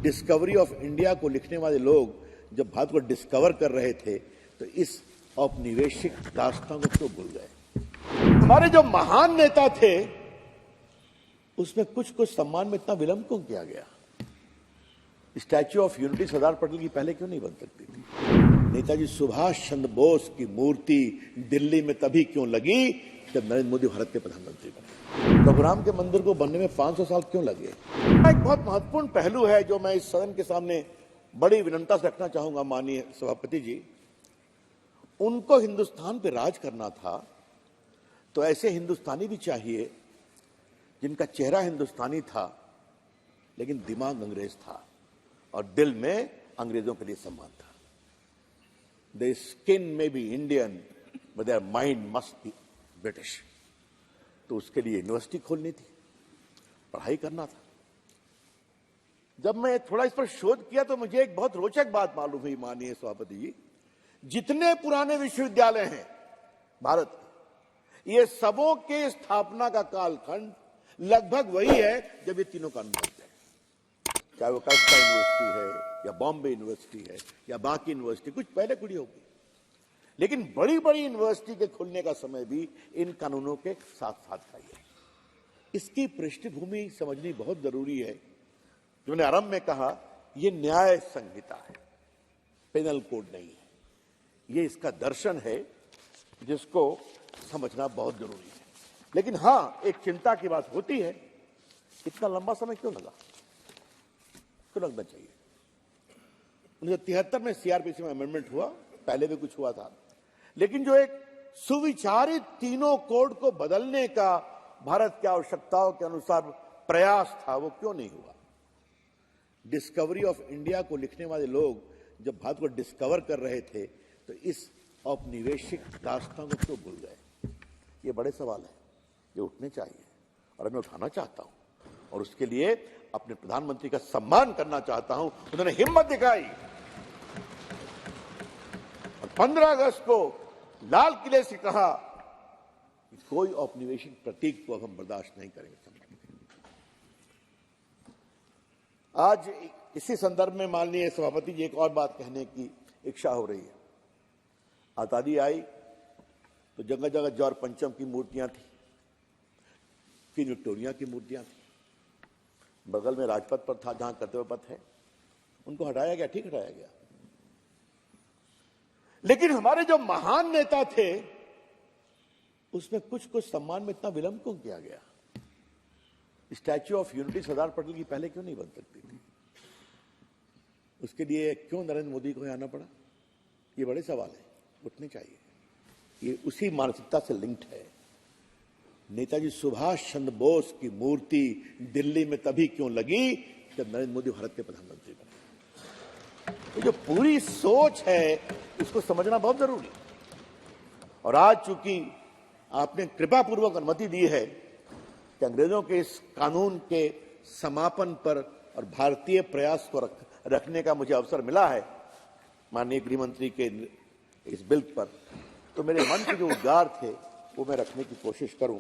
Discovery of India को लिखने वाले लोग जब भारत को डिस्कवर कर रहे थे तो इस औपनिवेशिक दास्तान को क्यों भूल गए? हमारे जो महान नेता थे उसमें कुछ कुछ सम्मान में इतना विलंब क्यों किया गया? Statue of unity Sardar Patel की पहले क्यों नहीं बन सकती थी? नेताजी सुभाष चंद्र बोस की मूर्ति दिल्ली में तभी क्यों लगी जब नरेंद्र मोदी भारत के प्रधानमंत्री बने? प्रभुराम के मंदिर को बनने में 500 साल क्यों लगे? एक बहुत महत्वपूर्ण पहलू है जो मैं इस सदन के सामने बड़ी विनम्रता से रखना चाहूंगा। माननीय सभापति जी, उनको हिंदुस्तान पे राज करना था तो ऐसे हिंदुस्तानी भी चाहिए जिनका चेहरा हिंदुस्तानी था लेकिन दिमाग अंग्रेज था और दिल में अंग्रेजों के लिए सम्मान था। Their skin may be Indian, but their mind must be British. तो उसके लिए यूनिवर्सिटी खोलनी थी, पढ़ाई करना था। जब मैं थोड़ा इस पर शोध किया तो मुझे एक बहुत रोचक बात मालूम हुई। माननीय सभापति जी, जितने पुराने विश्वविद्यालय हैं भारत के, ये सबों के स्थापना का कालखंड लगभग वही है जब ये तीनों कानून बनते हैं। चाहे वो कलकत्ता यूनिवर्सिटी है या बॉम्बे यूनिवर्सिटी है या बाकी यूनिवर्सिटी, कुछ पहले खुली होगी, लेकिन बड़ी बड़ी यूनिवर्सिटी के खुलने का समय भी इन कानूनों के साथ साथ का ही है। इसकी पृष्ठभूमि समझनी बहुत जरूरी है। जो मैंने आरंभ में कहा, यह न्याय संहिता है, पेनल कोड नहीं है। यह इसका दर्शन है जिसको समझना बहुत जरूरी है। लेकिन हां, एक चिंता की बात होती है, इतना लंबा समय क्यों लगा, क्यों लगना चाहिए? 1973 में सीआरपीसी में अमेंडमेंट हुआ, पहले भी कुछ हुआ था, लेकिन जो एक सुविचारित तीनों कोड को बदलने का भारत की आवश्यकताओं के अनुसार प्रयास था, वो क्यों नहीं हुआ? डिस्कवरी ऑफ इंडिया को लिखने वाले लोग जब भारत को डिस्कवर कर रहे थे तो इस औपनिवेशिक दास्तान को क्यों भूल गए? ये बड़े सवाल है, ये उठने चाहिए और मैं उठाना चाहता हूं और उसके लिए अपने प्रधानमंत्री का सम्मान करना चाहता हूं। उन्होंने हिम्मत दिखाई और 15 अगस्त को लाल किले से कहा कि कोई औपनिवेशिक प्रतीक को अब हम बर्दाश्त नहीं करेंगे। आज इसी संदर्भ में माननीय सभापति जी, एक और बात कहने की इच्छा हो रही है। आजादी आई तो जगह जगह जौहर पंचम की मूर्तियां थी, क्वीन विक्टोरिया की मूर्तियां थी, बगल में राजपथ पर था जहां कर्तव्य पथ है, उनको हटाया गया, ठीक हटाया गया। लेकिन हमारे जो महान नेता थे उसमें कुछ कुछ सम्मान में इतना विलंब क्यों किया गया? Statue of unity Sardar Patel की पहले क्यों नहीं बन सकती थी? उसके लिए क्यों नरेंद्र मोदी को आना पड़ा? ये बड़े सवाल है, उठने चाहिए। ये उसी मानसिकता से लिंक्ड है। नेताजी सुभाष चंद्र बोस की मूर्ति दिल्ली में तभी क्यों लगी जब नरेंद्र मोदी भारत के प्रधानमंत्री बने? ये जो पूरी सोच है इसको समझना बहुत जरूरी है। और आज चूंकि आपने कृपा पूर्वक अनुमति दी है कि अंग्रेजों के इस कानून के समापन पर और भारतीय प्रयास को रखने का मुझे अवसर मिला है माननीय गृह मंत्री के इस बिल पर, तो मेरे मन के जो उद्गार थे वो मैं रखने की कोशिश करूं।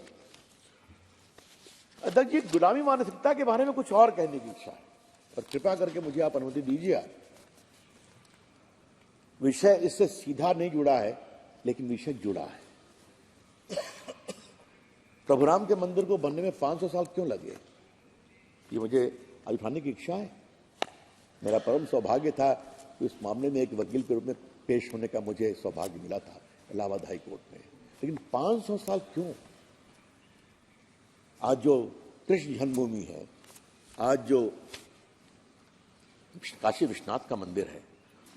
अध्यक्ष जी, गुलामी मानसिकता के बारे में कुछ और कहने की इच्छा है और कृपया करके मुझे आप अनुमति दीजिए। विषय इससे सीधा नहीं जुड़ा है लेकिन विषय जुड़ा है। प्रभुराम के मंदिर को बनने में 500 साल क्यों लगे, ये मुझे आज उठाने की इच्छा है। मेरा परम सौभाग्य था कि इस मामले में एक वकील के रूप में पेश होने का मुझे सौभाग्य मिला था इलाहाबाद हाई कोर्ट में। लेकिन 500 साल क्यों? आज जो कृष्ण जन्मभूमि है, आज जो काशी विश्वनाथ का मंदिर है,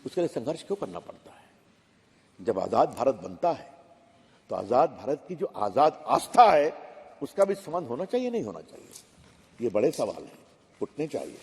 उसके लिए संघर्ष क्यों करना पड़ता है? जब आजाद भारत बनता है तो आजाद भारत की जो आजाद आस्था है उसका भी संबंध होना चाहिए, नहीं होना चाहिए? ये बड़े सवाल हैं, उठने चाहिए।